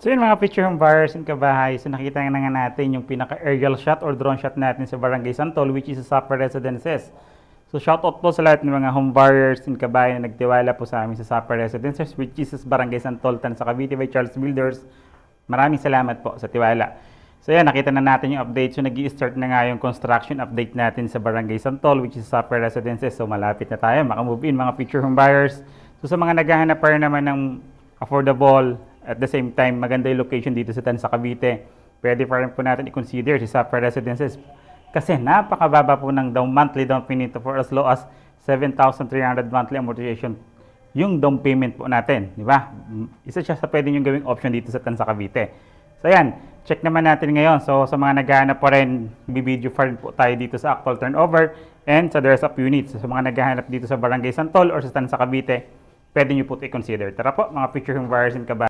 So yun mga picture home buyers and kabahay, so nakita na nga natin yung pinaka-aerial shot or drone shot natin sa Barangay Santol, which is sa Sapper Residences. So shoutout po sa lahat ng mga home buyers and kabahay na nagtiwala po sa amin sa Sapper Residences, which is sa Barangay Santol, sa Cavite by Charles Builders. Maraming salamat po sa tiwala. So yan, nakita na natin yung update. So nag-i-start na nga yung construction update natin sa Barangay Santol, which is Sapper Residences. So malapit na tayo, makamove in mga picture home buyers. So sa mga naghahanap pa rin naman ng affordable, at the same time, maganda yung location dito sa Tansa, Cavite. Pwede pa rin po natin i-consider si Sapper Residences. Kasi napakababa po ng monthly down payment for as low as 7,300 monthly amortization. Yung down payment po natin, di ba? Isa siya sa pwede yung gawing option dito sa Tansa, Cavite. So yan, check naman natin ngayon. So sa mga naghahanap pa rin, bibideo pa rin po tayo dito sa actual turnover and sa the rest of units. So sa mga naghahanap dito sa Barangay Santol or sa Tansa, Cavite, pwede nyo po ito i-consider. Tara po, mga picture home buyers and kabahay.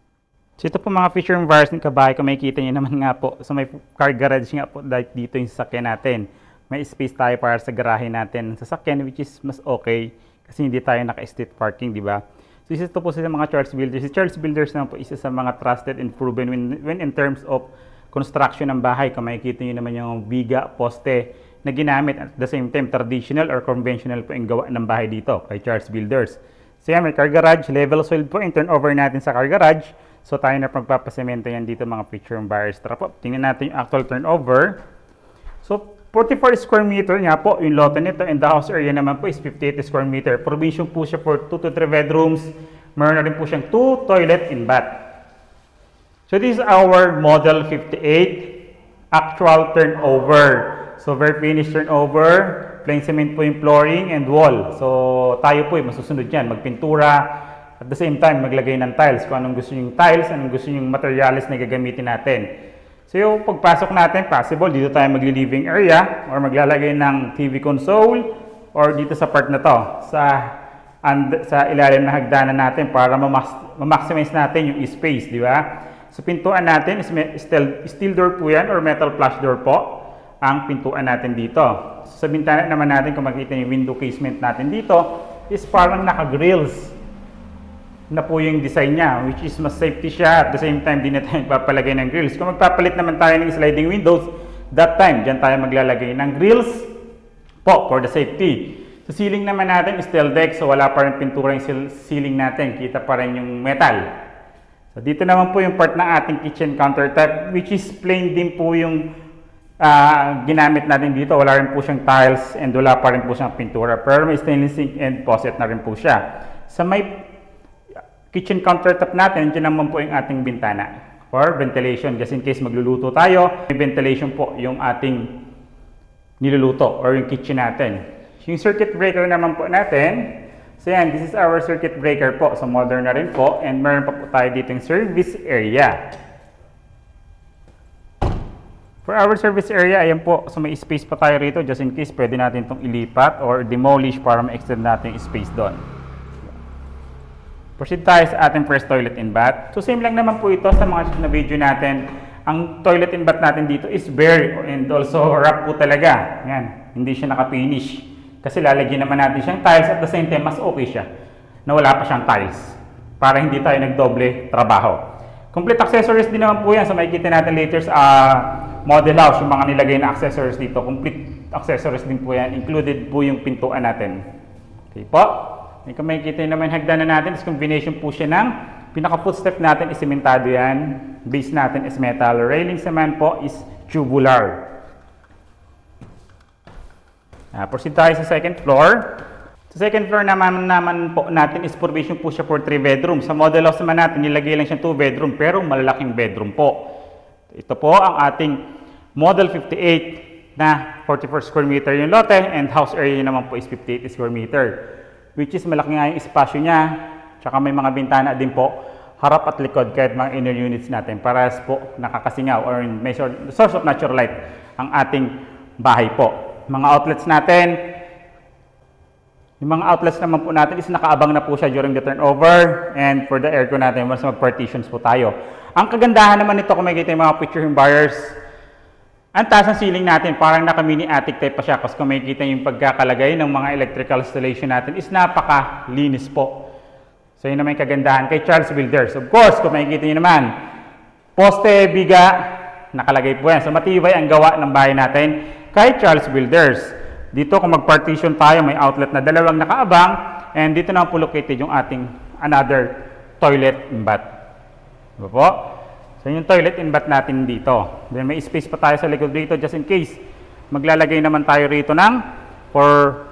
So ito po mga picture home buyers ng kabahay, kung makikita nyo naman nga po, so may car garage nga po dito yung sasakyan natin. May space tayo para sa garahe natin ng sasakyan, which is mas okay kasi hindi tayo naka-street parking, di ba? So isa po sa mga Charles Builders. Si Charles Builders naman po isa sa mga trusted and proven when in terms of construction ng bahay. Kung makikita nyo naman yung biga, poste na ginamit at the same time traditional or conventional po yung gawa ng bahay dito kay Charles Builders. So yan, may car garage, level soil po yung turnover natin sa car garage. So tayo na magpapasemento yan dito mga picture home buyers. Tara po, tingnan natin yung actual turnover. So 44 square meter nga po yung lote nito and the house area naman po is 58 square meter. Provision po siya for 2 to 3 bedrooms. Meron na rin po siyang 2 toilet and bath. So this is our model 58 actual turnover. So very finished turnover. Plain cement po yung flooring and wall. So tayo po masusunod yan, magpintura. At the same time, maglagay ng tiles. Kung anong gusto yung tiles, anong gusto yung materials na gagamitin natin. So yung pagpasok natin, possible, dito tayo magli-living area or maglalagay ng TV console or dito sa part na to, sa ilalim na hagdanan natin para ma-maximize natin yung space, di ba? So pintuan natin, steel door po yan or metal flush door po ang pintuan natin dito. So, sa bintana naman natin, kung makikita yung window casement natin dito, is parang naka-grills na po yung design niya, which is mas safety siya. At the same time, di na tayo magpapalagay ng grills. Kung magpapalit naman tayo ng sliding windows, that time, dyan tayo maglalagay ng grills po for the safety. Sa ceiling naman natin, steel deck, so wala pa rin pintura yung ceiling natin. Kita pa rin yung metal. So dito naman po yung part ng ating kitchen countertop, which is plain din po yung ginamit natin dito. Wala rin po siyang tiles and wala pa rin po siyang pintura. Pero may stainless sink and faucet na rin po siya. Sa may kitchen countertop natin, dyan naman po yung ating bintana for ventilation. Just in case magluluto tayo, may ventilation po yung ating niluluto or yung kitchen natin. Yung circuit breaker naman po natin, so yan, this is our circuit breaker po. So modern na rin po and meron pa po tayo dito yung service area. For our service area, ayan po, so may space pa tayo rito just in case pwede natin itong ilipat or demolish para ma-extend natin yung space doon. Proceed tayo sa ating first toilet and bath. So same lang naman po ito sa mga na video natin. Ang toilet and bath natin dito is bare and also rough po talaga. Yan, hindi siya naka-finish. Kasi lalagyan naman natin siyang tiles at the same time mas okay siya na wala pa siyang tiles para hindi tayo nagdoble trabaho. Complete accessories din naman po yan. So makikita natin later sa model house yung mga nilagay na accessories dito. Complete accessories din po yan. Included po yung pintuan natin. Okay po. Kung makikita naman hagdanan natin, is combination po siya ng pinaka-footstep natin is sementado yan. Base natin is metal. Railings naman po is tubular. Proceed tayo sa second floor. Sa second floor naman po natin is provision po siya for 3 bedroom. Sa model house naman natin, nilagay lang siya 2 bedroom pero malalaking bedroom po. Ito po ang ating model 58 na 44 square meter yung lote and house area naman po is 58 square meter. Which is malaki nga yung espasyo niya, tsaka may mga bintana din po, harap at likod kahit mga inner units natin. Parehas po nakakasingaw or may source of natural light ang ating bahay po. Mga outlets natin, yung mga outlets naman po natin is nakaabang na po siya during the turnover and for the aircon natin, once mag-partitions po tayo. Ang kagandahan naman nito kung makikita yung mga picture yung buyers, ang taas ng ceiling natin, parang naka-mini attic type pa siya. Kasi kung makikita yung pagkakalagay ng mga electrical installation natin is napaka-linis po. So yun naman yung kagandahan kay Charles Builders. Of course, kung makikita nyo naman, Poste, biga, nakalagay po yan. So matibay ang gawa ng bahay natin kay Charles Builders. Dito kung mag-partition tayo, may outlet na dalawang nakaabang, and dito na po located yung ating another toilet and bath. Diba po? So yung toilet and bath natin dito. Then may space pa tayo sa likod dito just in case. Maglalagay naman tayo rito ng for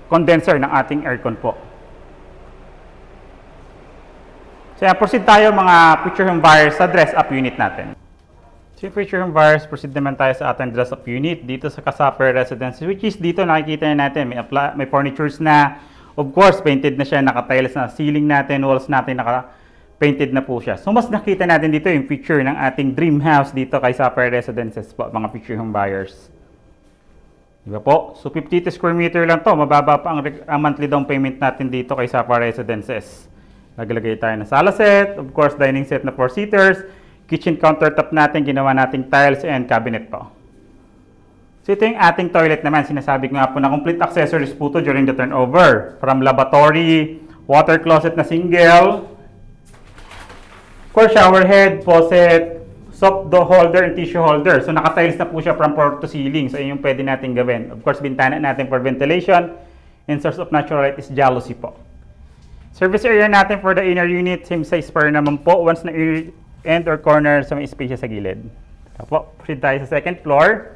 condenser ng ating aircon po. So proceed tayo mga future home buyers sa dress up unit natin. So future home buyers, proceed naman tayo sa ating dress up unit dito sa Casaper Residence, which is dito nakikita na natin may furnitures na, of course painted na siya, naka-tiles na ceiling natin, walls natin naka-painted na po siya. So mas nakita natin dito yung picture ng ating dream house dito kay Casaper Residences po mga future home buyers. Diba po? So 52 square meter lang to. Mababa pa ang monthly down payment natin dito kay Sapa Residences. Naglagay tayo ng sala set, of course dining set na 4-seaters, kitchen countertop natin, ginawa nating tiles and cabinet po. So ito yung ating toilet naman. Sinasabi ko nga po na complete accessories po to during the turnover. From lavatory, water closet na single, of course shower head, faucet, soap holder and tissue holder. So naka-tiles na po siya from floor to ceiling. So yun yung pwede natin gawin. Of course, bintana natin for ventilation. And source of natural light is jalousie po. Service area natin for the inner unit, same size pa rin naman po. Once na end or corner sa may space sa gilid. Tapos, proceed tayo sa second floor.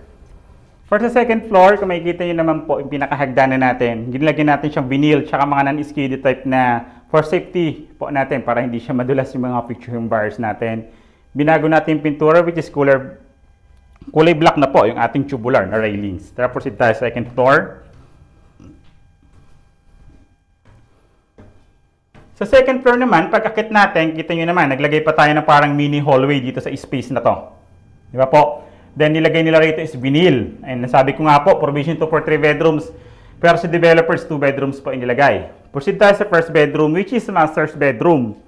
For the second floor, kung makikita nyo naman po yung pinakahagdanan natin, ginilagyan natin siyang vinyl tsaka mga non-skiddy type na for safety po natin para hindi siya madulas yung mga picture home bars natin. Binago natin yung pintura which is kulay black na po yung ating tubular na railings. Tara proceed tayo sa second floor. Sa second floor naman, pag-akit natin, kita nyo naman, naglagay pa tayo ng parang mini hallway dito sa space na to. Di ba po? Then nilagay nila rito is vinyl. And nasabi ko nga po, provision to for 3 bedrooms. Pero sa developers, 2 bedrooms po inilagay. Proceed tayo sa first bedroom which is master's bedroom.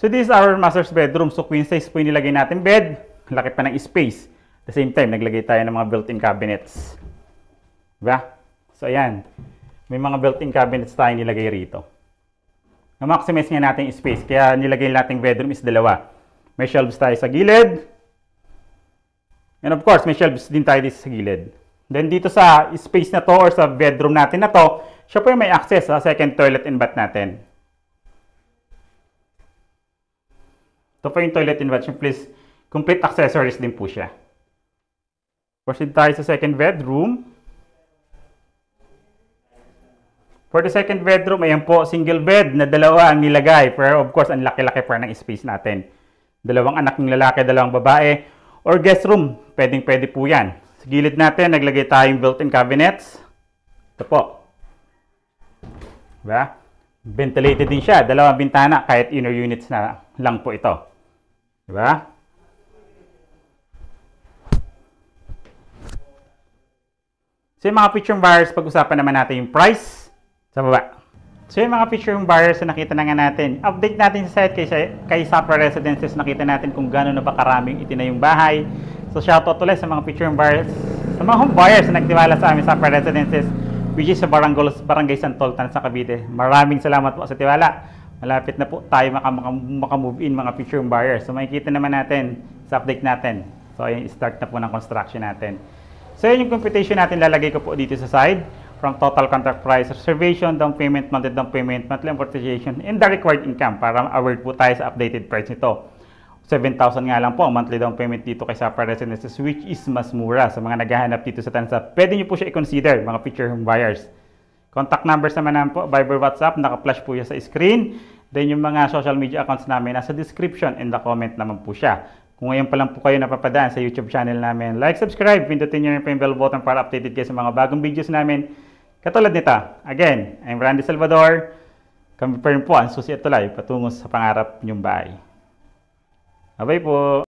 So this is our master's bedroom. So queen size po yung nilagay natin bed. Laki pa ng space. At the same time, naglagay tayo ng mga built-in cabinets. Diba? So ayan. May mga built-in cabinets tayo nilagay rito. Na-maximize nga natin yung space. Kaya nilagay natin bedroom is 2. May shelves tayo sa gilid. And of course, may shelves din tayo dito sa gilid. Then dito sa space na to or sa bedroom natin na to, siya po yung may access sa second toilet and bath natin. Ito po yung toilet and bath. Please, complete accessories din po siya. Proceed tayo sa second bedroom. For the second bedroom, ayan po, single bed na 2 ang nilagay. Pero of course, ang laki-laki pa ng space natin. 2 anak ng lalaki, 2 babae. Or guest room, pwedeng-pwede po yan. Sa gilid natin, naglagay tayong built-in cabinets. Ito po. Diba? Ventilated din siya. 2 bintana, kahit inner units na lang po ito. Diba? So yung mga feature buyers, pag-usapan naman natin yung price sa baba. So yung mga feature buyers na nakita na nga natin, update natin sa site kay Sapa Residences, nakita natin kung gano'n na ba karaming itinayong bahay. So shoutout ulit sa mga feature buyers, sa mga home buyers na nagtiwala sa amin sa Sapa Residences, which is sa Barangay Santol, Tansa, Cavite. Maraming salamat po sa tiwala. Malapit na po tayo makamove in mga feature buyers. So makikita naman natin sa update natin. So ayun, start na po ng construction natin. So yun yung computation natin, lalagay ko po dito sa side. From total contract price, reservation, down payment, monthly amortization, and the required income para aware po tayo sa updated price nito. 7,000 nga lang po ang monthly down payment dito kay Sapa Residences, which is mas mura sa mga naghahanap dito sa Tansa. Pwede nyo po siya i-consider, mga future home buyers. Contact numbers naman namin po, Viber, WhatsApp, naka-flash po siya sa screen. Then yung mga social media accounts namin, nasa description and the comment naman po siya. Kung ngayon pa lang po kayo napapadaan sa YouTube channel namin, like, subscribe, pindutin nyo yung bell button para updated kayo sa mga bagong videos namin. Katulad nito. Again, I'm Randy Salvador. Kami pa rin po ang susi at tulay patungo sa pangarap nyong bahay. Bye-bye po!